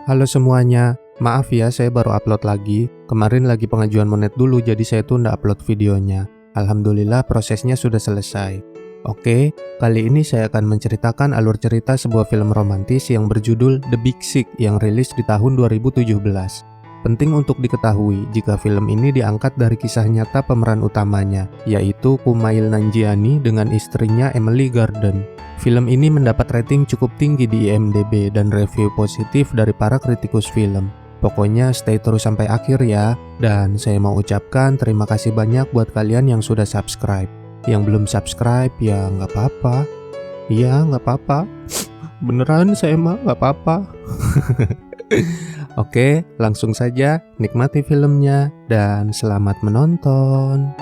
Halo semuanya, maaf ya saya baru upload lagi. Kemarin lagi pengajuan monet dulu jadi saya tuh nggak upload videonya. Alhamdulillah prosesnya sudah selesai. Oke, kali ini saya akan menceritakan alur cerita sebuah film romantis yang berjudul The Big Sick yang rilis di tahun 2017. Penting untuk diketahui jika film ini diangkat dari kisah nyata pemeran utamanya, yaitu Kumail Nanjiani dengan istrinya Emily Garden. Film ini mendapat rating cukup tinggi di IMDb dan review positif dari para kritikus film. Pokoknya stay terus sampai akhir ya. Dan saya mau ucapkan terima kasih banyak buat kalian yang sudah subscribe. Yang belum subscribe ya nggak apa-apa. Iya nggak apa-apa. Beneran saya mah nggak apa-apa. Oke, langsung saja nikmati filmnya dan selamat menonton.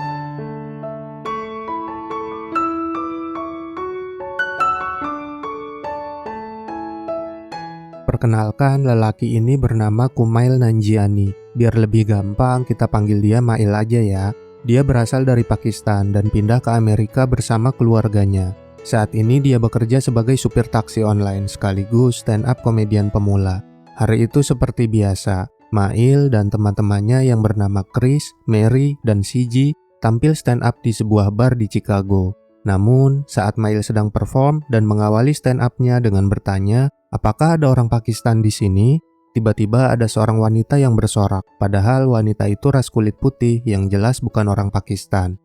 Perkenalkan, lelaki ini bernama Kumail Nanjiani. Biar lebih gampang kita panggil dia Mail aja ya. Dia berasal dari Pakistan dan pindah ke Amerika bersama keluarganya. Saat ini dia bekerja sebagai supir taksi online sekaligus stand-up komedian pemula. Hari itu seperti biasa, Mail dan teman-temannya yang bernama Chris, Mary, dan Siji tampil stand-up di sebuah bar di Chicago. Namun, saat Mail sedang perform dan mengawali stand-up-nya dengan bertanya, apakah ada orang Pakistan di sini? Tiba-tiba ada seorang wanita yang bersorak, padahal wanita itu ras kulit putih yang jelas bukan orang Pakistan.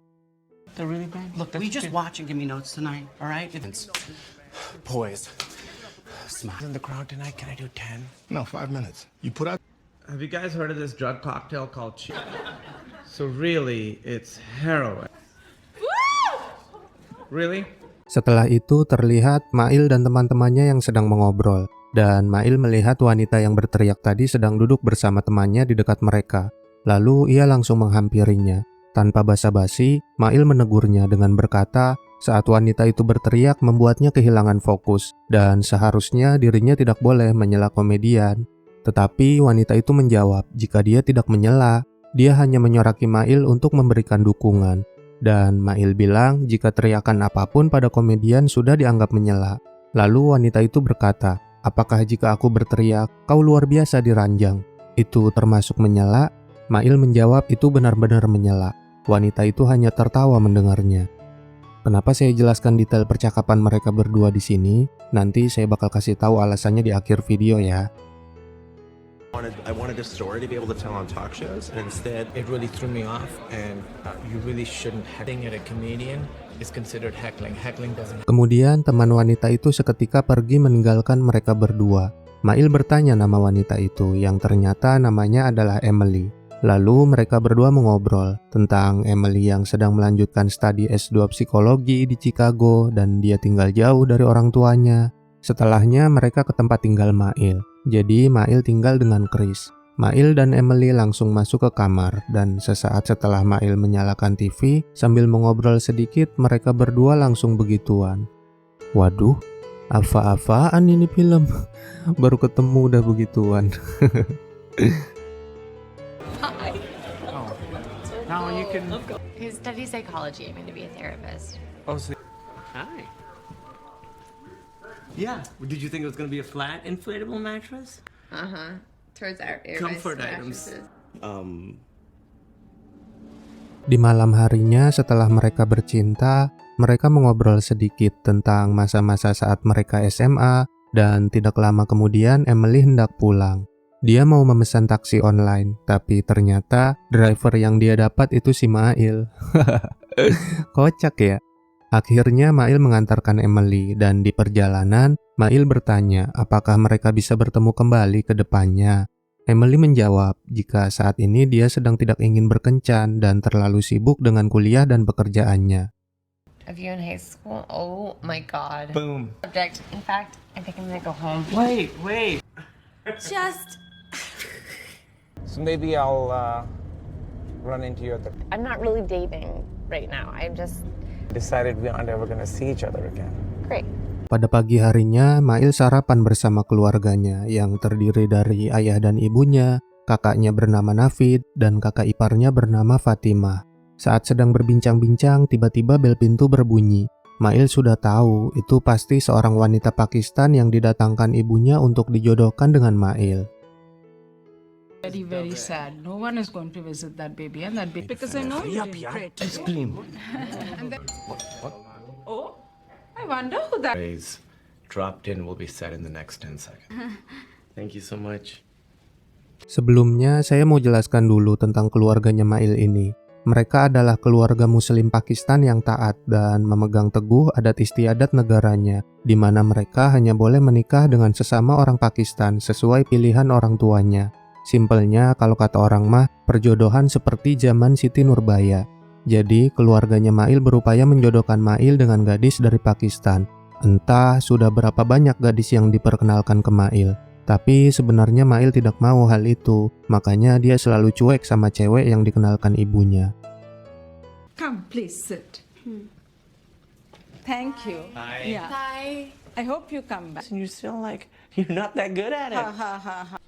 They're really bad. Look, we just watch and give me notes tonight, all right? Boys, Smile. in the crowd tonight, can I do 10? No, 5 minutes. You put out. Have you guys heard of this drug cocktail called Cheap? So really, it's heroin. Really? Setelah itu terlihat Mail dan teman-temannya yang sedang mengobrol, dan Mail melihat wanita yang berteriak tadi sedang duduk bersama temannya di dekat mereka. Lalu ia langsung menghampirinya. Tanpa basa-basi, Mail menegurnya dengan berkata, saat wanita itu berteriak membuatnya kehilangan fokus, dan seharusnya dirinya tidak boleh menyela komedian. Tetapi wanita itu menjawab jika dia tidak menyela, dia hanya menyoraki Mail untuk memberikan dukungan. Dan Mail bilang jika teriakan apapun pada komedian sudah dianggap menyela. Lalu wanita itu berkata, apakah jika aku berteriak, kau luar biasa diranjang? Itu termasuk menyela? Mail menjawab itu benar-benar menyela. Wanita itu hanya tertawa mendengarnya. Kenapa saya jelaskan detail percakapan mereka berdua di sini? Nanti saya bakal kasih tahu alasannya di akhir video ya. I wanted a story to be able to tell on talk shows, and instead, It really threw me off, and you really shouldn't. Heckling at a comedian is considered heckling. Heckling doesn't. Kemudian teman wanita itu seketika pergi meninggalkan mereka berdua. Mail bertanya nama wanita itu yang ternyata namanya adalah Emily. Lalu mereka berdua mengobrol tentang Emily yang sedang melanjutkan studi S2 psikologi di Chicago dan dia tinggal jauh dari orang tuanya. Setelahnya mereka ke tempat tinggal Mail. Jadi Mail tinggal dengan Chris. Mail dan Emily langsung masuk ke kamar dan sesaat setelah Mail menyalakan TV sambil mengobrol sedikit mereka berdua langsung begituan. Waduh, apa-apaan ini film? Baru ketemu udah begituan. Now you can. He studies psychology. I'm going to be a therapist. oh, so Hi. Yeah. Did you think it was going to be a flat, inflatable mattress? Towards our Comfort items. Di malam harinya setelah mereka bercinta, mereka mengobrol sedikit tentang masa-masa saat mereka SMA dan tidak lama kemudian Emily hendak pulang. Dia mau memesan taksi online, tapi ternyata driver yang dia dapat itu si Mail. Kocak ya. Akhirnya Mail mengantarkan Emily dan di perjalanan Mail bertanya apakah mereka bisa bertemu kembali ke depannya. Emily menjawab jika saat ini dia sedang tidak ingin berkencan dan terlalu sibuk dengan kuliah dan pekerjaannya. Of you in high school? Oh my god. boom. Subject. In fact, I think I'm going to go home. Wait. Just. So maybe I'll run into you at the. I'm not really dating right now. I'm just. Decided we aren't ever gonna see each other again. Great. Pada pagi harinya, Mail sarapan bersama keluarganya yang terdiri dari ayah dan ibunya, kakaknya bernama Navid, dan kakak iparnya bernama Fatimah. Saat sedang berbincang-bincang, tiba-tiba bel pintu berbunyi. Mail sudah tahu itu pasti seorang wanita Pakistan yang didatangkan ibunya untuk dijodohkan dengan Mail. very, very sad. No one is going to visit that baby and that baby because I know you didn't pray today. Ice cream. Oh, I wonder who that. Phrase dropped in will be said in the next 10 seconds. Thank you so much. Sebelumnya, saya mau jelaskan dulu tentang keluarganya Mail ini. Mereka adalah keluarga Muslim Pakistan yang taat dan memegang teguh adat istiadat negaranya, di mana mereka hanya boleh menikah dengan sesama orang Pakistan sesuai pilihan orang tuanya. Simpelnya, kalau kata orang mah, perjodohan seperti zaman Siti Nurbaya. Jadi, keluarganya Mail berupaya menjodohkan Mail dengan gadis dari Pakistan. Entah sudah berapa banyak gadis yang diperkenalkan ke Mail. Tapi sebenarnya Mail tidak mau hal itu, makanya dia selalu cuek sama cewek yang dikenalkan ibunya. Come, please sit. Thank you. Hi. Yeah. Bye. I hope you come back. You still you're not that good at it.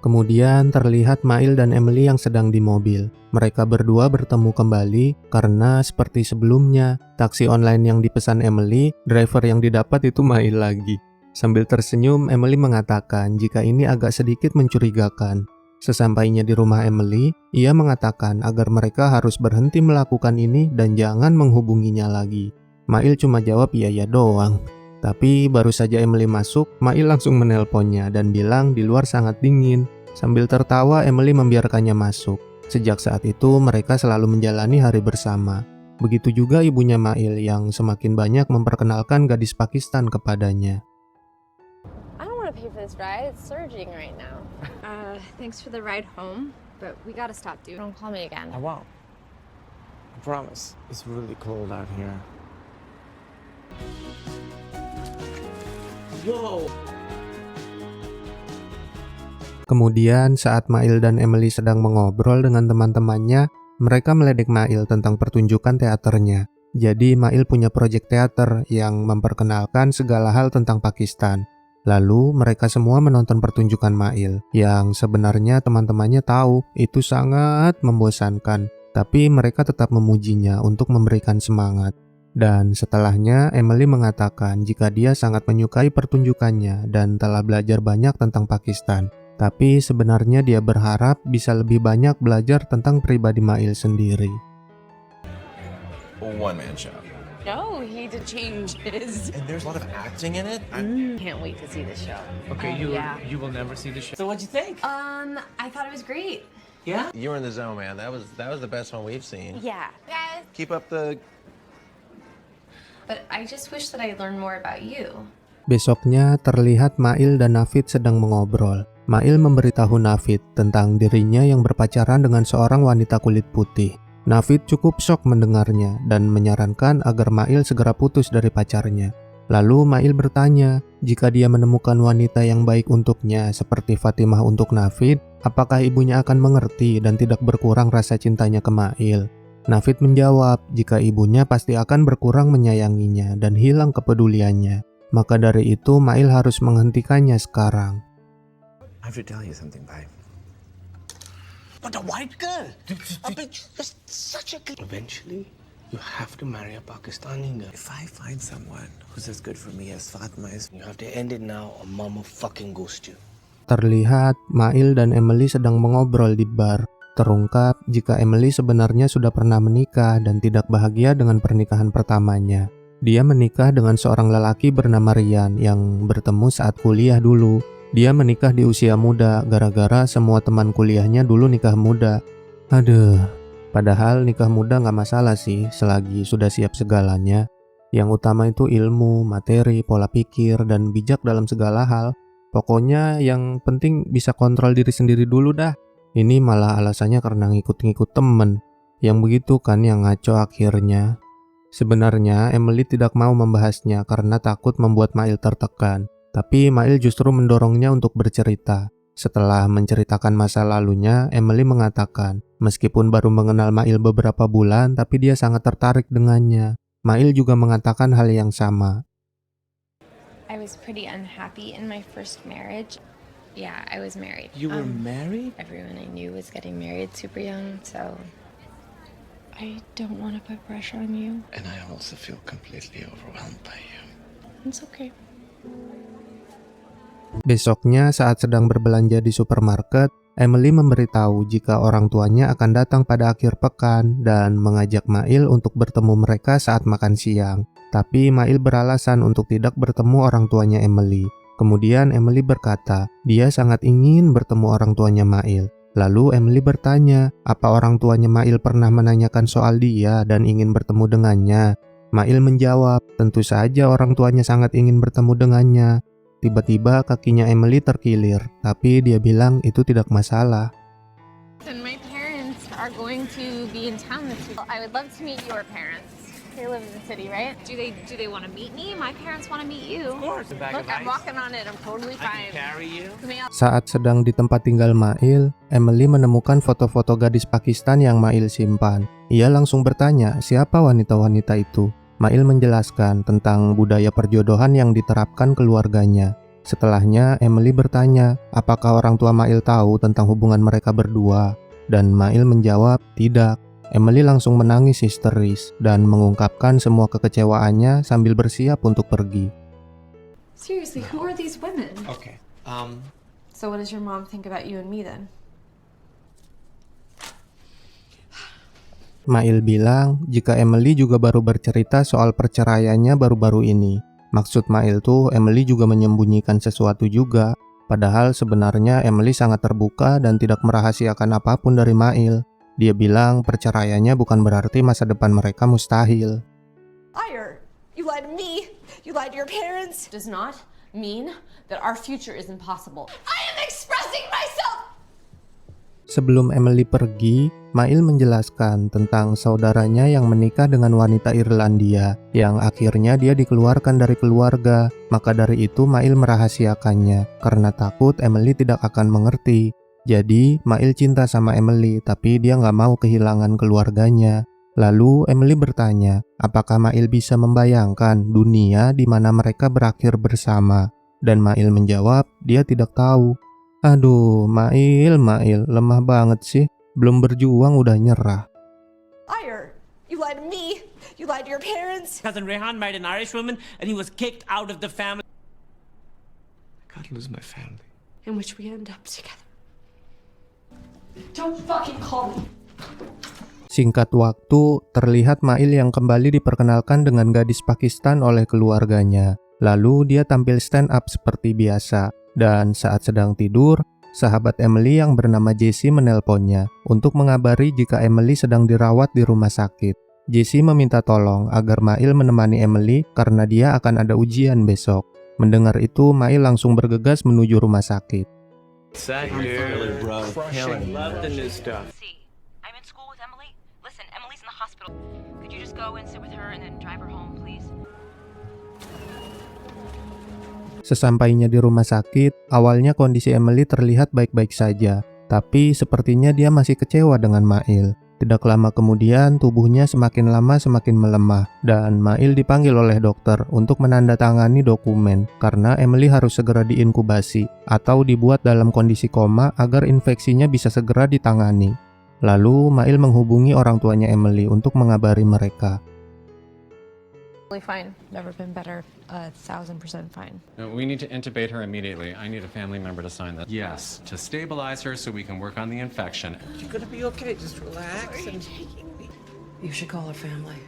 Kemudian terlihat Mail dan Emily yang sedang di mobil. Mereka berdua bertemu kembali karena seperti sebelumnya, taksi online yang dipesan Emily, driver yang didapat itu Mail lagi. Sambil tersenyum, Emily mengatakan jika ini agak sedikit mencurigakan. Sesampainya di rumah Emily, ia mengatakan agar mereka harus berhenti melakukan ini dan jangan menghubunginya lagi. Mail cuma jawab iya doang. Tapi baru saja Emily masuk, Mail langsung menelponnya dan bilang di luar sangat dingin. Sambil tertawa, Emily membiarkannya masuk. Sejak saat itu, mereka selalu menjalani hari bersama. Begitu juga ibunya Mail yang semakin banyak memperkenalkan gadis Pakistan kepadanya. I don't want to pay for this ride. It's surging right now. Thanks for the ride home, but we gotta stop, dude. Don't call me again. I won't. I promise. It's really cold out here. Whoa. Kemudian saat Mail dan Emily sedang mengobrol dengan teman-temannya, mereka meledek Mail tentang pertunjukan teaternya. Jadi Mail punya proyek teater yang memperkenalkan segala hal tentang Pakistan. Lalu mereka semua menonton pertunjukan Mail, yang sebenarnya teman-temannya tahu itu sangat membosankan, tapi mereka tetap memujinya untuk memberikan semangat. Dan setelahnya, Emily mengatakan jika dia sangat menyukai pertunjukannya dan telah belajar banyak tentang Pakistan. Tapi sebenarnya dia berharap bisa lebih banyak belajar tentang pribadi Mail sendiri. One man show. No, he did change his. And there's a lot of acting in it. Can't wait to see the show. Okay, yeah. you will never see the show. So what'd you think? I thought it was great. Yeah? You were in the zone, man. That was the best one we've seen. Yeah. Guys, Keep up the. but I just wish that I learned more about you. Besoknya terlihat Mail dan Navid sedang mengobrol. Mail memberitahu Navid tentang dirinya yang berpacaran dengan seorang wanita kulit putih. Navid cukup syok mendengarnya dan menyarankan agar Mail segera putus dari pacarnya. Lalu Mail bertanya, jika dia menemukan wanita yang baik untuknya seperti Fatimah untuk Navid, apakah ibunya akan mengerti dan tidak berkurang rasa cintanya ke Mail? Navid menjawab, jika ibunya pasti akan berkurang menyayanginya dan hilang kepeduliannya. Maka dari itu Mail harus menghentikannya sekarang. I have to tell you something, babe. But the white girl. I bet you're such a good. Eventually, you have to marry a Pakistani girl. If I find someone who's as good for me as Fatma is, You have to end it now or mama fucking ghost you. Terlihat Mail dan Emily sedang mengobrol di bar. Terungkap jika Emily sebenarnya sudah pernah menikah dan tidak bahagia dengan pernikahan pertamanya. Dia menikah dengan seorang lelaki bernama Rian yang bertemu saat kuliah dulu. Dia menikah di usia muda gara-gara semua teman kuliahnya dulu nikah muda. Aduh, padahal nikah muda nggak masalah sih selagi sudah siap segalanya. Yang utama itu ilmu, materi, pola pikir, dan bijak dalam segala hal. Pokoknya yang penting bisa kontrol diri sendiri dulu dah. Ini malah alasannya karena ngikut-ngikut temen. Yang begitu kan yang ngaco akhirnya. Sebenarnya Emily tidak mau membahasnya karena takut membuat Mail tertekan. Tapi Mail justru mendorongnya untuk bercerita. Setelah menceritakan masa lalunya, Emily mengatakan, meskipun baru mengenal Mail beberapa bulan, tapi dia sangat tertarik dengannya. Mail juga mengatakan hal yang sama. I was pretty unhappy in my first marriage. Yeah, I was married. you were married? Everyone I knew was getting married super young, so I don't want to put pressure on you. And I also feel completely overwhelmed by you. It's okay. Besoknya saat sedang berbelanja di supermarket, Emily memberitahu jika orang tuanya akan datang pada akhir pekan dan mengajak Mail untuk bertemu mereka saat makan siang. Tapi Mail beralasan untuk tidak bertemu orang tuanya Emily. Kemudian Emily berkata, dia sangat ingin bertemu orang tuanya Mail. Lalu Emily bertanya, apa orang tuanya Mail pernah menanyakan soal dia dan ingin bertemu dengannya? Mail menjawab, tentu saja orang tuanya sangat ingin bertemu dengannya. Tiba-tiba kakinya Emily terkilir, tapi dia bilang itu tidak masalah. And my parents are going to be in town this week. I would love to meet your parents. They live in the city, right? Do they want to meet me? My parents want to meet you. Of course. Look, I'm walking on it. I'm totally fine. Carry you. Saat sedang di tempat tinggal Mail, Emily menemukan foto-foto gadis Pakistan yang Mail simpan. Ia langsung bertanya, siapa wanita-wanita itu? Mail menjelaskan tentang budaya perjodohan yang diterapkan keluarganya. Setelahnya, Emily bertanya, apakah orang tua Mail tahu tentang hubungan mereka berdua? Dan Mail menjawab, tidak. Emily langsung menangis histeris dan mengungkapkan semua kekecewaannya sambil bersiap untuk pergi. Seriously, who are these women? Okay. So what does your mom think about you and me then? Mail bilang jika Emily juga baru bercerita soal perceraiannya baru-baru ini. Maksud Mail tuh Emily juga menyembunyikan sesuatu juga. Padahal sebenarnya Emily sangat terbuka dan tidak merahasiakan apapun dari Mail. Dia bilang perceraiannya bukan berarti masa depan mereka mustahil. Liar! You lied to me. You lied to your parents. Does not mean that our future is impossible. I am expressing myself! Sebelum Emily pergi, Mail menjelaskan tentang saudaranya yang menikah dengan wanita Irlandia, yang akhirnya dia dikeluarkan dari keluarga. Maka dari itu Mail merahasiakannya, karena takut Emily tidak akan mengerti. Jadi, Mail cinta sama Emily, tapi dia nggak mau kehilangan keluarganya. Lalu, Emily bertanya, apakah Mail bisa membayangkan dunia di mana mereka berakhir bersama? Dan Mail menjawab, dia tidak tahu. Aduh, Mail, lemah banget sih. Belum berjuang udah nyerah. Liar! You lied to me. You lied to your parents. Cousin Rehan married an Irish woman and he was kicked out of the family. I can't lose my family. In which we end up together. Don't fucking call me. Singkat waktu, terlihat Mail yang kembali diperkenalkan dengan gadis Pakistan oleh keluarganya. Lalu dia tampil stand up seperti biasa. Dan saat sedang tidur, sahabat Emily yang bernama Jessie menelponnya untuk mengabari jika Emily sedang dirawat di rumah sakit. Jessie meminta tolong agar Mail menemani Emily karena dia akan ada ujian besok. Mendengar itu, Mail langsung bergegas menuju rumah sakit. Sad dude, bro. Killing. Love the new stuff. I'm in school with Emily. Listen, Emily's in the hospital. Could you just go and sit with her and then drive her home, please? Sesampainya di rumah sakit, awalnya kondisi Emily terlihat baik-baik saja, tapi sepertinya dia masih kecewa dengan Mail. Tidak lama kemudian, tubuhnya semakin lama semakin melemah, dan Mail dipanggil oleh dokter untuk menandatangani dokumen karena Emily harus segera diinkubasi atau dibuat dalam kondisi koma agar infeksinya bisa segera ditangani. Lalu, Mail menghubungi orang tuanya Emily untuk mengabari mereka. Fine. Never been better. 1,000% fine. No, we need to intubate her immediately. I need a family member to sign that. Yes, to stabilize her so we can work on the infection. You're gonna be okay. Just relax. And You should call her family.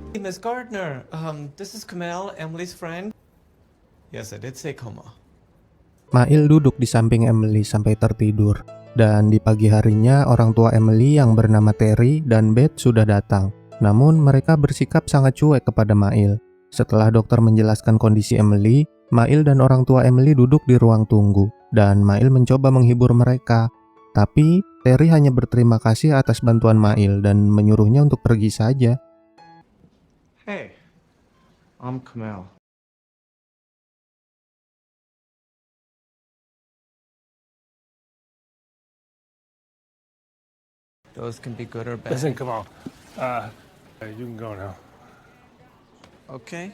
Hey, Miss Gardner, this is Kamal, Emily's friend. Yes, I did say coma. Mail duduk di samping Emily sampai tertidur. Dan di pagi harinya, orang tua Emily yang bernama Terry dan Beth sudah datang. Namun mereka bersikap sangat cuek kepada Mail. Setelah dokter menjelaskan kondisi Emily, Mail dan orang tua Emily duduk di ruang tunggu, dan Mail mencoba menghibur mereka. Tapi Terry hanya berterima kasih atas bantuan Mail dan menyuruhnya untuk pergi saja. Hey, I'm Kamal. Those can be good or bad. Listen, come on. You can go now. Okay.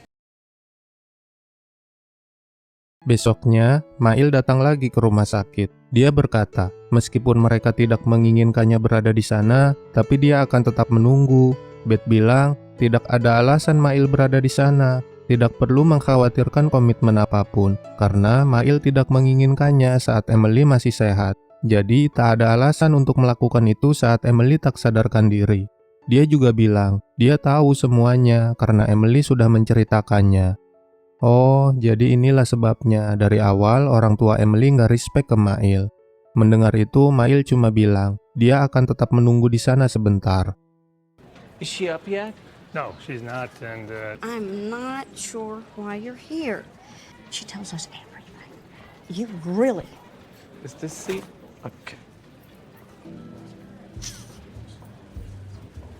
Besoknya, Mail datang lagi ke rumah sakit. Dia berkata, meskipun mereka tidak menginginkannya berada di sana, tapi dia akan tetap menunggu. Beth bilang, tidak ada alasan Mail berada di sana. tidak perlu mengkhawatirkan komitmen apapun, karena Mail tidak menginginkannya saat Emily masih sehat. Jadi tak ada alasan untuk melakukan itu saat Emily tak sadarkan diri. Dia juga bilang, dia tahu semuanya karena Emily sudah menceritakannya. Oh, jadi inilah sebabnya dari awal orang tua Emily nggak respect ke Mail. Mendengar itu, Mail cuma bilang, dia akan tetap menunggu di sana sebentar. Is she up yet? No, she's not, and I'm not sure why you're here. She tells us everything. You really? Is this seat? Okay.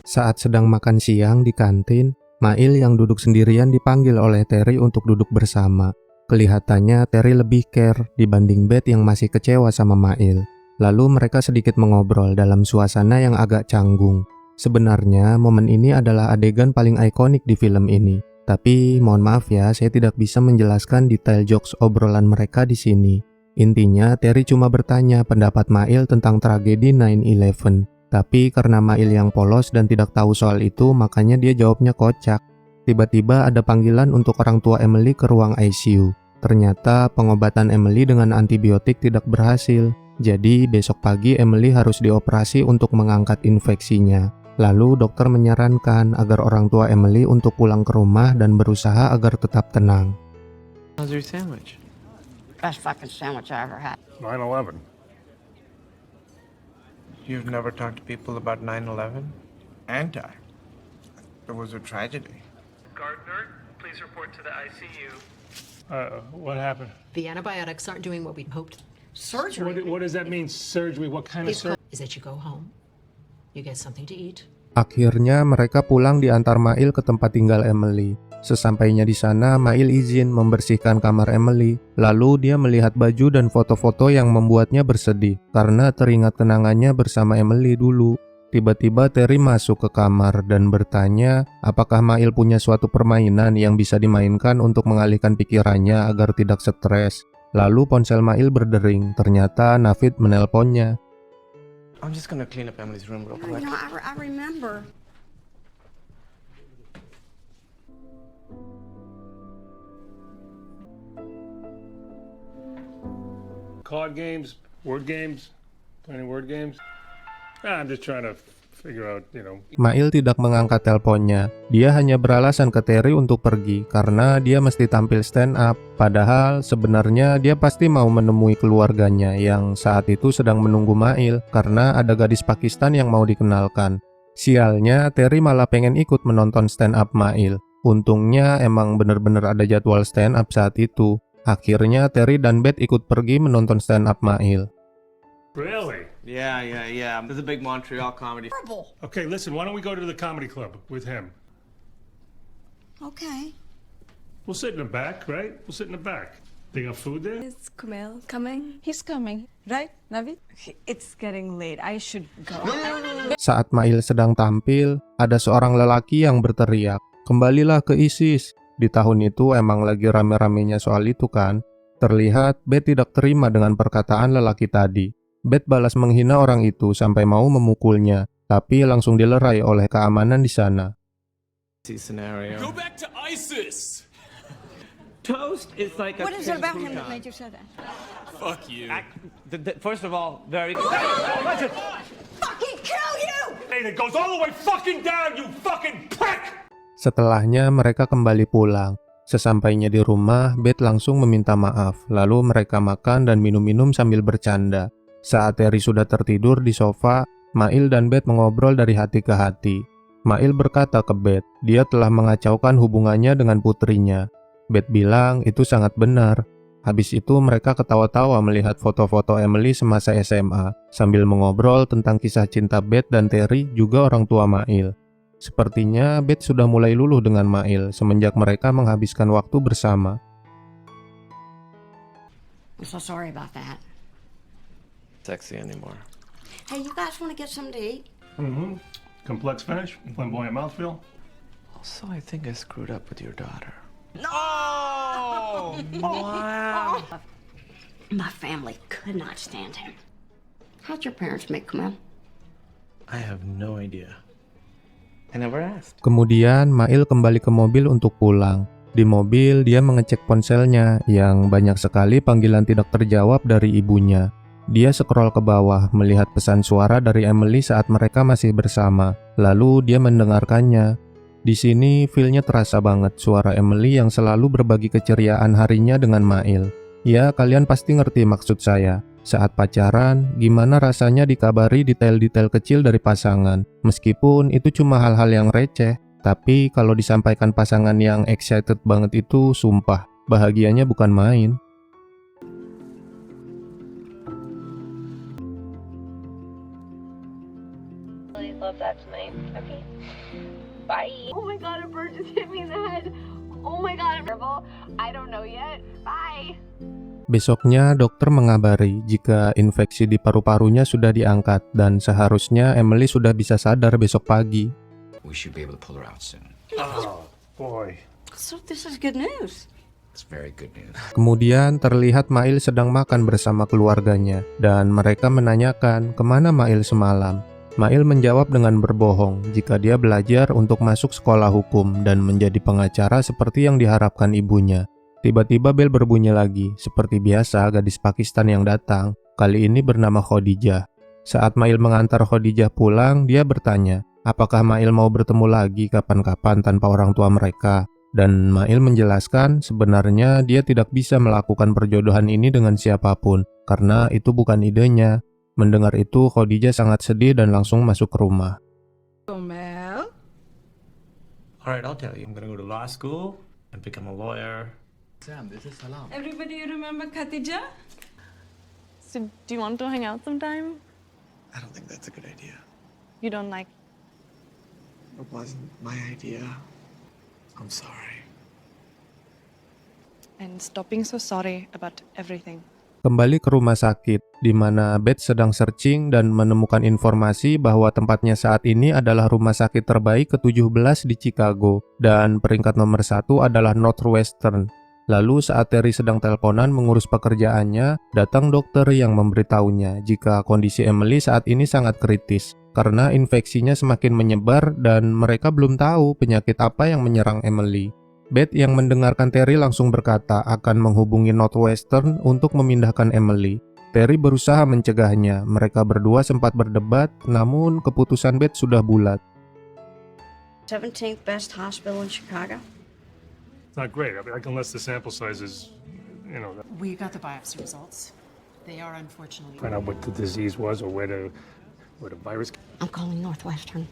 Saat sedang makan siang di kantin, Mail yang duduk sendirian dipanggil oleh Terry untuk duduk bersama. Kelihatannya Terry lebih care dibanding Beth yang masih kecewa sama Mail. Lalu mereka sedikit mengobrol dalam suasana yang agak canggung. Sebenarnya momen ini adalah adegan paling ikonik di film ini. Tapi mohon maaf ya, saya tidak bisa menjelaskan detail jokes obrolan mereka di sini. Intinya Terry cuma bertanya pendapat Mail tentang tragedi 9/11. Tapi karena Mail yang polos dan tidak tahu soal itu, makanya dia jawabnya kocak. Tiba-tiba ada panggilan untuk orang tua Emily ke ruang ICU. Ternyata pengobatan Emily dengan antibiotik tidak berhasil. Jadi besok pagi Emily harus dioperasi untuk mengangkat infeksinya. Lalu dokter menyarankan agar orang tua Emily untuk pulang ke rumah dan berusaha agar tetap tenang. How's your sandwich? Best fucking sandwich I ever had. 9/11. You've never talked to people about 9/11? Anti. It was a tragedy. Gardner, please report to the ICU. What happened? The antibiotics aren't doing what we hoped. Surgery? What does that mean, surgery? What kind of surgery? Is that you go home, you get something to eat. Akhirnya mereka pulang diantar Mail ke tempat tinggal Emily. Sesampainya di sana, Mail izin membersihkan kamar Emily. Lalu dia melihat baju dan foto-foto yang membuatnya bersedih karena teringat kenangannya bersama Emily dulu. Tiba-tiba Terry masuk ke kamar dan bertanya apakah Mail punya suatu permainan yang bisa dimainkan untuk mengalihkan pikirannya agar tidak stres. Lalu ponsel Mail berdering, ternyata Navid menelponnya. I'm just gonna clean up Emily's room real quick. I remember. Card games, word games, playing word games. I'm just trying to figure out, Mail tidak mengangkat teleponnya. Dia hanya beralasan ke Terry untuk pergi karena dia mesti tampil stand up. Padahal sebenarnya dia pasti mau menemui keluarganya yang saat itu sedang menunggu Mail karena ada gadis Pakistan yang mau dikenalkan. Sialnya Terry malah pengen ikut menonton stand up Mail. Untungnya emang bener-bener ada jadwal stand up saat itu. Akhirnya Terry dan Beth ikut pergi menonton stand up Mail. Really? Yeah. There's a big Montreal comedy. Okay, listen, why don't we go to the comedy club with him? Okay. We'll sit in the back, right? We'll sit in the back. They got food there? Is Kumail coming? He's coming, right, Navid? It's getting late. I should go. Saat Mail sedang tampil, ada seorang lelaki yang berteriak, "Kembalilah ke ISIS." Di tahun itu emang lagi rame-ramenya soal itu kan. Terlihat Beth tidak terima dengan perkataan lelaki tadi. Beth balas menghina orang itu sampai mau memukulnya, tapi langsung dilerai oleh keamanan di sana. Scenario. Go back to ISIS! Toast is like a What is it about him that crouton. made you say that? Fuck you. First of all, very. Fucking kill you! Hey, it goes all the way fucking down, you fucking prick! Setelahnya mereka kembali pulang. Sesampainya di rumah, Beth langsung meminta maaf. Lalu mereka makan dan minum-minum sambil bercanda. Saat Terry sudah tertidur di sofa, Mail dan Beth mengobrol dari hati ke hati. Mail berkata ke Beth, dia telah mengacaukan hubungannya dengan putrinya. Beth bilang itu sangat benar. Habis itu mereka ketawa-tawa melihat foto-foto Emily semasa SMA, sambil mengobrol tentang kisah cinta Beth dan Terry juga orang tua Mail. Sepertinya Beth sudah mulai luluh dengan Mail semenjak mereka menghabiskan waktu bersama. I'm so sorry about that. Sexy anymore. Hey, you guys want to get something to eat? Mm-hmm. Complex finish, flamboyant mouthfeel. Also, I think I screwed up with your daughter. No! Wow. My family could not stand him. How'd your parents make Kumail? I have no idea. I never asked. Kemudian Mail kembali ke mobil untuk pulang. Di mobil, dia mengecek ponselnya yang banyak sekali panggilan tidak terjawab dari ibunya. Dia scroll ke bawah melihat pesan suara dari Emily saat mereka masih bersama. Lalu dia mendengarkannya. Di sini feel-nya terasa banget suara Emily yang selalu berbagi keceriaan harinya dengan Mail. Ya, kalian pasti ngerti maksud saya. Saat pacaran, gimana rasanya dikabari detail-detail kecil dari pasangan. Meskipun itu cuma hal-hal yang receh. Tapi kalau disampaikan pasangan yang excited banget itu sumpah, bahagianya bukan main. Really love that tonight. Okay. Bye. Oh my god, a bird just hit me in the head. Oh my god, I don't know yet. Bye. Besoknya dokter mengabari jika infeksi di paru-parunya sudah diangkat dan seharusnya Emily sudah bisa sadar besok pagi. We should be able to pull her out soon. Oh, boy. So this is good news. It's very good news. Kemudian terlihat Mail sedang makan bersama keluarganya dan mereka menanyakan kemana Mail semalam. Mail menjawab dengan berbohong jika dia belajar untuk masuk sekolah hukum dan menjadi pengacara seperti yang diharapkan ibunya. Tiba-tiba bel berbunyi lagi, seperti biasa gadis Pakistan yang datang, kali ini bernama Khadijah. Saat Mail mengantar Khadijah pulang, dia bertanya, apakah Mail mau bertemu lagi kapan-kapan tanpa orang tua mereka? Dan Mail menjelaskan sebenarnya dia tidak bisa melakukan perjodohan ini dengan siapapun, karena itu bukan idenya. Mendengar itu, Khadijah sangat sedih dan langsung masuk ke rumah. Mel? Alright, I'll tell you. I'm gonna go to law school and become a lawyer. Sam, this is Salam. Everybody remember Khatija? So, do you want to hang out sometime? I don't think that's a good idea. You don't like. It wasn't my idea. I'm sorry. And stop being so sorry about everything. Kembali ke rumah sakit, di mana Beth sedang searching dan menemukan informasi bahwa tempatnya saat ini adalah rumah sakit terbaik ke-17 di Chicago, dan peringkat nomor 1 adalah Northwestern. Lalu saat Terry sedang teleponan mengurus pekerjaannya, datang dokter yang memberitahunya jika kondisi Emily saat ini sangat kritis, karena infeksinya semakin menyebar dan mereka belum tahu penyakit apa yang menyerang Emily. Beth yang mendengarkan Terry langsung berkata akan menghubungi Northwestern untuk memindahkan Emily. Terry berusaha mencegahnya, mereka berdua sempat berdebat, namun keputusan Beth sudah bulat. 17th best hospital in Chicago. It's not great, I mean, unless the sample size is, We got the biopsy results. They are unfortunately. find out what the disease was or where the virus. I'm calling Northwestern.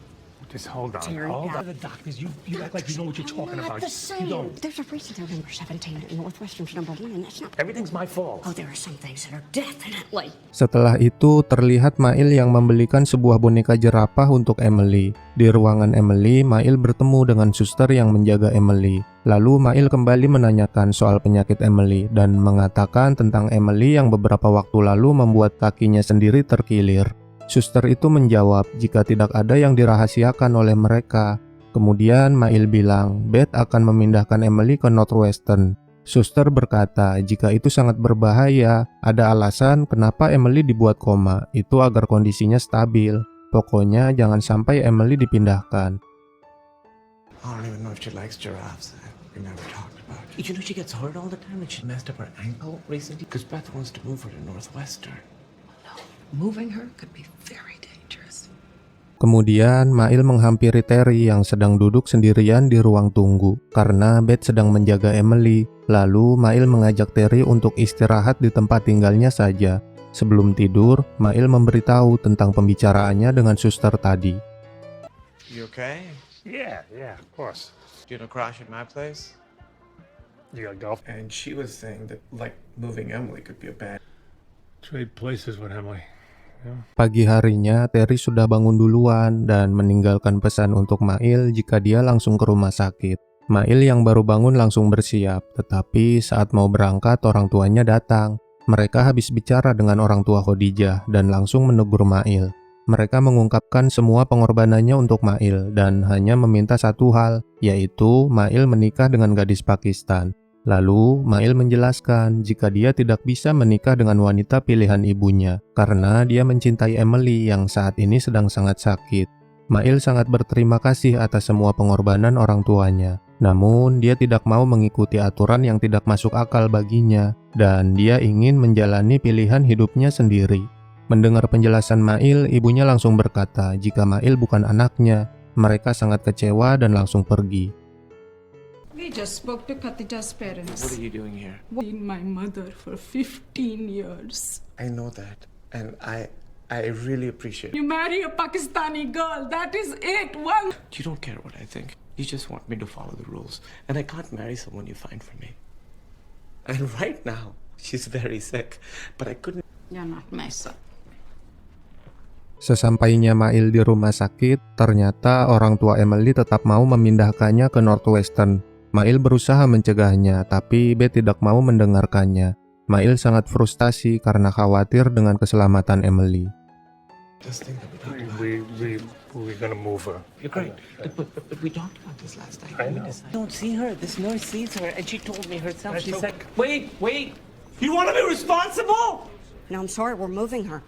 Just hold on. Terry, Hold yeah. on. The doctors, you act like you know what you're talking Not about. the You same. don't. There's a reason they're number 17 and Northwestern's number 1, and that's not. Everything's my fault. Oh, there are some things that are definitely. Setelah itu, terlihat Mail yang membelikan sebuah boneka jerapah untuk Emily. Di ruangan Emily, Mail bertemu dengan suster yang menjaga Emily. Lalu Mail kembali menanyakan soal penyakit Emily dan mengatakan tentang Emily yang beberapa waktu lalu membuat kakinya sendiri terkilir. Suster itu menjawab jika tidak ada yang dirahasiakan oleh mereka. Kemudian Mail bilang Beth akan memindahkan Emily ke Northwestern. Suster berkata jika itu sangat berbahaya, ada alasan kenapa Emily dibuat koma, itu agar kondisinya stabil. Pokoknya jangan sampai Emily dipindahkan. I don't even know if she likes giraffes. We never talked about it. You know she gets hurt all the time and she messed up her ankle recently? Because Beth wants to move her to Northwestern. Moving her could be very dangerous. Kemudian Mail menghampiri Terry yang sedang duduk sendirian di ruang tunggu karena Beth sedang menjaga Emily. Lalu Mail mengajak Terry untuk istirahat di tempat tinggalnya saja. Sebelum tidur, Mail memberitahu tentang pembicaraannya dengan suster tadi. You okay? Yeah, of course. Do you want to crash at my place? You got golf. And she was saying that, like, moving Emily could be a bad... Trade places with Emily. Pagi harinya, Terry sudah bangun duluan dan meninggalkan pesan untuk Mail jika dia langsung ke rumah sakit. Mail yang baru bangun langsung bersiap, tetapi saat mau berangkat orang tuanya datang. Mereka habis bicara dengan orang tua Khadijah dan langsung menegur Mail. Mereka mengungkapkan semua pengorbanannya untuk Mail dan hanya meminta satu hal, yaitu Mail menikah dengan gadis Pakistan. Lalu, Mail menjelaskan jika dia tidak bisa menikah dengan wanita pilihan ibunya karena dia mencintai Emily yang saat ini sedang sangat sakit. Mail sangat berterima kasih atas semua pengorbanan orang tuanya. Namun, dia tidak mau mengikuti aturan yang tidak masuk akal baginya, dan dia ingin menjalani pilihan hidupnya sendiri. Mendengar penjelasan Mail, ibunya langsung berkata jika Mail bukan anaknya. Mereka sangat kecewa dan langsung pergi. We just spoke to Khadija's parents. What are you doing here? Been my mother for 15 years. I know that, and I really appreciate it. You marry a Pakistani girl, that is it. One. You don't care what I think. You just want me to follow the rules, and I can't marry someone you find for me. And right now, she's very sick, but I couldn't. You're not my son. Sesampainya Mail di rumah sakit, ternyata orang tua Emily tetap mau memindahkannya ke Northwestern. Mail berusaha mencegahnya, tapi Beth tidak mau mendengarkannya. Mail sangat frustasi karena khawatir dengan keselamatan Emily. Just think about it. We're gonna move her. You're great, but we talked about this last time. I know. Don't see her. This nurse sees her, and she told me herself. That's She said, okay. "Wait! You want to be responsible?" No, I'm sorry, we're moving her.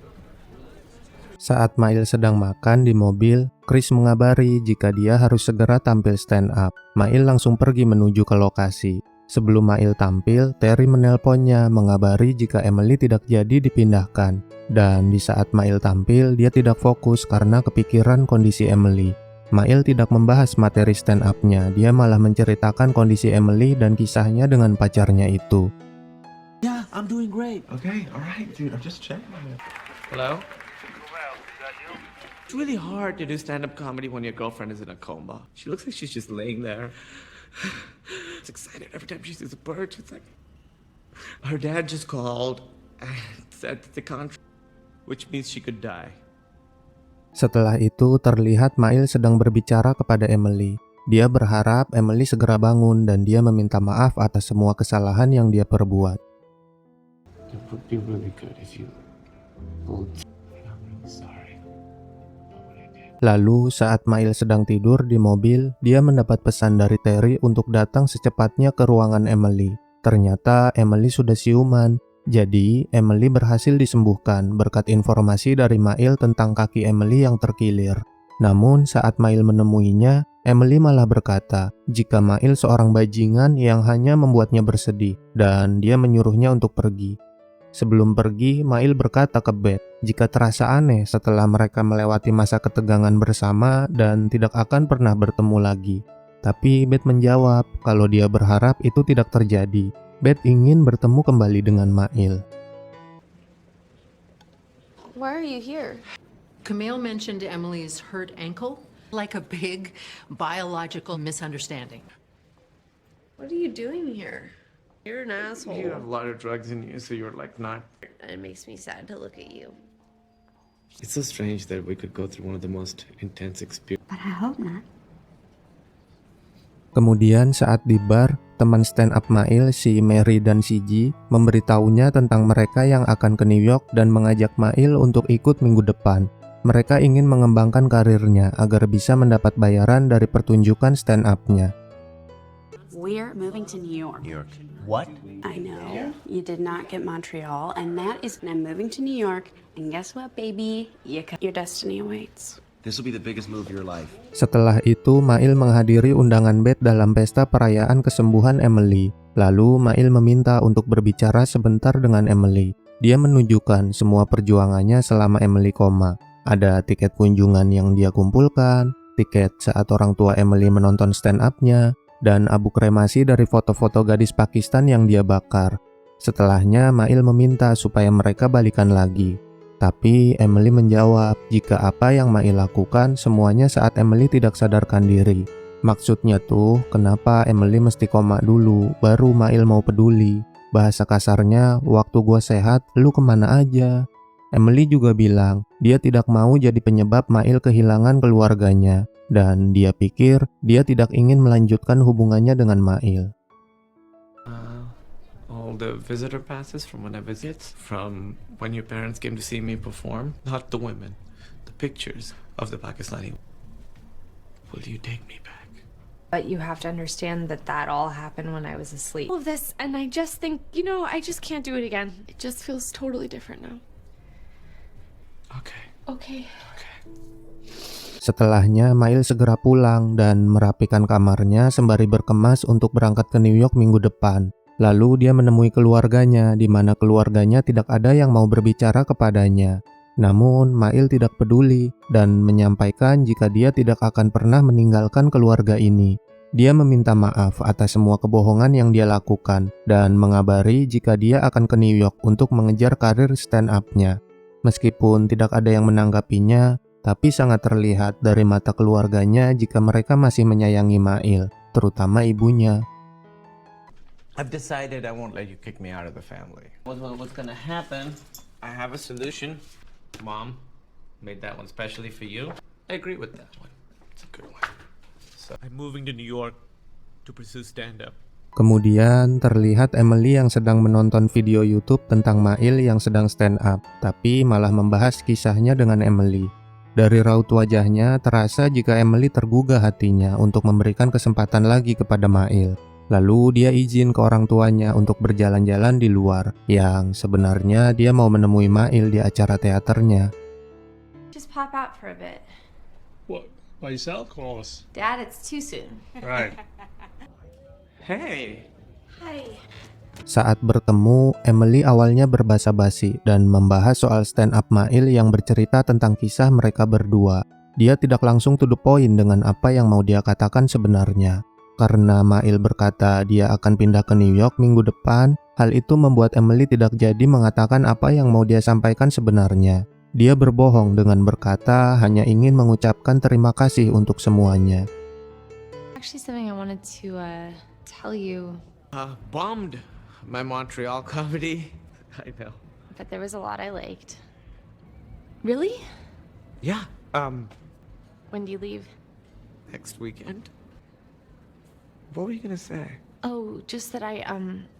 Saat Mail sedang makan di mobil, Chris mengabari jika dia harus segera tampil stand up. Mail langsung pergi menuju ke lokasi. Sebelum Mail tampil, Terry menelponnya mengabari jika Emily tidak jadi dipindahkan. Dan di saat Mail tampil, dia tidak fokus karena kepikiran kondisi Emily. Mail tidak membahas materi stand up-nya, dia malah menceritakan kondisi Emily dan kisahnya dengan pacarnya itu. Yeah, I'm doing great. Okay, all right, dude. I'm just checking. Hello? It's really hard to do stand-up comedy when your girlfriend is in a coma. She looks like she's just laying there. She's excited every time she sees a bird. She's like, her dad just called and said that they can't, which means she could die. Setelah itu, terlihat Mail sedang berbicara kepada Emily. Dia berharap Emily segera bangun dan dia meminta maaf atas semua kesalahan yang dia perbuat. It would be really good if you both. I'm really sorry. Lalu saat Mail sedang tidur di mobil, dia mendapat pesan dari Terry untuk datang secepatnya ke ruangan Emily. Ternyata Emily sudah siuman, jadi Emily berhasil disembuhkan berkat informasi dari Mail tentang kaki Emily yang terkilir. Namun saat Mail menemuinya, Emily malah berkata jika Mail seorang bajingan yang hanya membuatnya bersedih dan dia menyuruhnya untuk pergi. Sebelum pergi, Mail berkata ke Beth jika terasa aneh setelah mereka melewati masa ketegangan bersama dan tidak akan pernah bertemu lagi. Tapi Beth menjawab kalau dia berharap itu tidak terjadi. Beth ingin bertemu kembali dengan Mail. Why are you here? Camille mentioned Emily's hurt ankle, like a big biological misunderstanding. What are you doing here? You're an asshole. You have a lot of drugs in you, so you're like not. It makes me sad to look at you. It's so strange that we could go through one of the most intense experiences. But I hope not. Kemudian saat di bar, teman stand up Mail si Mary dan si G memberitahunya tentang mereka yang akan ke New York dan mengajak Mail untuk ikut minggu depan. Mereka ingin mengembangkan karirnya agar bisa mendapat bayaran dari pertunjukan stand up-nya. We're moving to New York. New York. What? I know. You did not get Montreal, and that is I'm moving to New York. And guess what, baby? Your destiny awaits. This will be the biggest move of your life. Setelah itu, Mail menghadiri undangan Beth dalam pesta perayaan kesembuhan Emily. Lalu, Mail meminta untuk berbicara sebentar dengan Emily. Dia menunjukkan semua perjuangannya selama Emily koma. Ada tiket kunjungan yang dia kumpulkan, tiket saat orang tua Emily menonton stand up-nya, dan abu kremasi dari foto-foto gadis Pakistan yang dia bakar. Setelahnya, Mail meminta supaya mereka balikan lagi. Tapi Emily menjawab jika apa yang Mail lakukan semuanya saat Emily tidak sadarkan diri. Maksudnya tuh, kenapa Emily mesti koma dulu, baru Mail mau peduli. Bahasa kasarnya, waktu gua sehat, lu kemana aja? Emily juga bilang, dia tidak mau jadi penyebab Mail kehilangan keluarganya. Dan dia pikir dia tidak ingin melanjutkan hubungannya dengan Mail. All the visitor passes from when I visit, from when your parents came to see me perform, not the women, the pictures of the Pakistani. Will you take me back? But you have to understand that that all happened when I was asleep. All of this, and I just think, I just can't do it again. It just feels totally different now. Okay. Okay. Okay. Setelahnya, Mail segera pulang dan merapikan kamarnya sembari berkemas untuk berangkat ke New York minggu depan. Lalu dia menemui keluarganya, di mana keluarganya tidak ada yang mau berbicara kepadanya. Namun, Mail tidak peduli dan menyampaikan jika dia tidak akan pernah meninggalkan keluarga ini. Dia meminta maaf atas semua kebohongan yang dia lakukan dan mengabari jika dia akan ke New York untuk mengejar karir stand-up-nya. Meskipun tidak ada yang menanggapinya, tapi sangat terlihat dari mata keluarganya jika mereka masih menyayangi Mail, terutama ibunya. I've decided I won't let you kick me out of the family. What's gonna happen? I have a solution. Mom made that one specially for you. I agree with that one. It's a good one. So I'm moving to New York to pursue stand-up. Kemudian terlihat Emily yang sedang menonton video YouTube tentang Mail yang sedang stand up, tapi malah membahas kisahnya dengan Emily. Dari raut wajahnya terasa jika Emily tergugah hatinya untuk memberikan kesempatan lagi kepada Mail. Lalu dia izin ke orang tuanya untuk berjalan-jalan di luar, yang sebenarnya dia mau menemui Mail di acara teaternya. Just pop out for a bit. What? By yourself? Come on. Dad, it's too soon. Right. hey. Hi. Saat bertemu, Emily awalnya berbasa-basi dan membahas soal stand-up Mail yang bercerita tentang kisah mereka berdua. Dia tidak langsung to the point dengan apa yang mau dia katakan sebenarnya. Karena Mail berkata dia akan pindah ke New York minggu depan, hal itu membuat Emily tidak jadi mengatakan apa yang mau dia sampaikan sebenarnya. Dia berbohong dengan berkata hanya ingin mengucapkan terima kasih untuk semuanya. Actually, something I wanted to tell you. Bombed my Montreal comedy. I know. But there was a lot I liked. Really? Yeah. When do you leave? Next weekend. What were you gonna say? Oh, just that I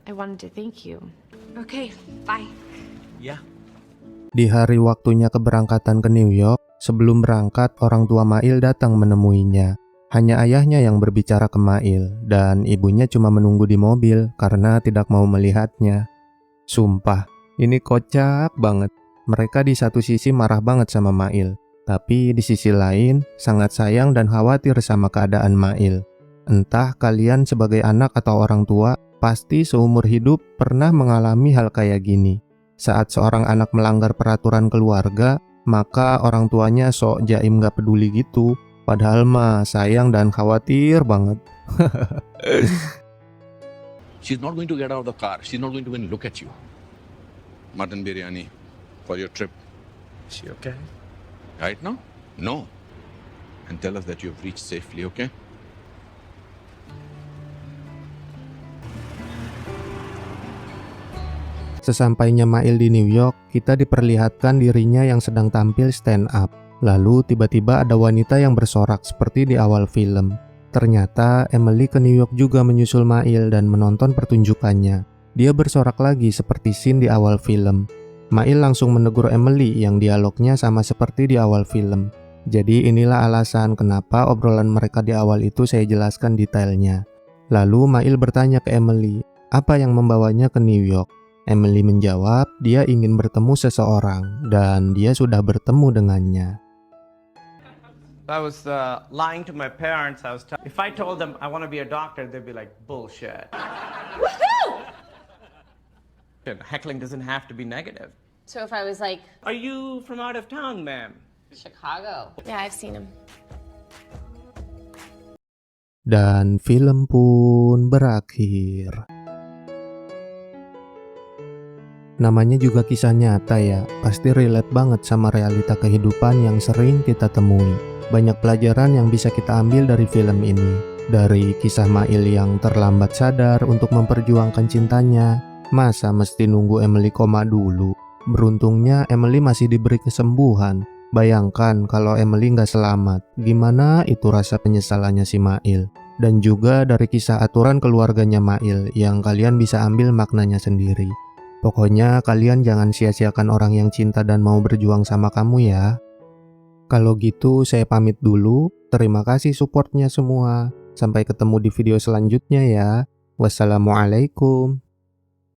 wanted to thank you. Okay, bye. Yeah. Di hari waktunya keberangkatan ke New York, sebelum berangkat orang tua Mail datang menemuinya. Hanya ayahnya yang berbicara ke Mail, dan ibunya cuma menunggu di mobil karena tidak mau melihatnya. Sumpah, ini kocak banget. Mereka di satu sisi marah banget sama Mail, tapi di sisi lain sangat sayang dan khawatir sama keadaan Mail. Entah kalian sebagai anak atau orang tua, pasti seumur hidup pernah mengalami hal kayak gini. Saat seorang anak melanggar peraturan keluarga, maka orang tuanya sok jaim gak peduli gitu. Padahal mah sayang dan khawatir banget. She's not going to get out of the car. She's not going to even look at you. Mutton biryani for your trip. Is she okay? Right now? No. And tell us that you've reached safely, okay? Sesampainya Mail di New York, kita diperlihatkan dirinya yang sedang tampil stand up. Lalu tiba-tiba ada wanita yang bersorak seperti di awal film. Ternyata Emily ke New York juga menyusul Mail dan menonton pertunjukannya. Dia bersorak lagi seperti scene di awal film. Mail langsung menegur Emily yang dialognya sama seperti di awal film. Jadi inilah alasan kenapa obrolan mereka di awal itu saya jelaskan detailnya. Lalu Mail bertanya ke Emily, apa yang membawanya ke New York? Emily menjawab, dia ingin bertemu seseorang dan dia sudah bertemu dengannya. I was lying to my parents. If I told them I want to be a doctor, they'd be like, bullshit. Woohoo! Heckling doesn't have to be negative. So if I was like, Are you from out of town, ma'am? Chicago. Yeah, I've seen him. Dan film pun berakhir. Namanya juga kisah nyata ya, pasti relate banget sama realita kehidupan yang sering kita temui. Banyak pelajaran yang bisa kita ambil dari film ini. Dari kisah Mail yang terlambat sadar untuk memperjuangkan cintanya, masa mesti nunggu Emily koma dulu? Beruntungnya Emily masih diberi kesembuhan. Bayangkan kalau Emily nggak selamat, gimana itu rasa penyesalannya si Mail? Dan juga dari kisah aturan keluarganya Mail yang kalian bisa ambil maknanya sendiri. Pokoknya kalian jangan sia-siakan orang yang cinta dan mau berjuang sama kamu ya. Kalau gitu saya pamit dulu. Terima kasih supportnya semua. Sampai ketemu di video selanjutnya ya. Wassalamualaikum.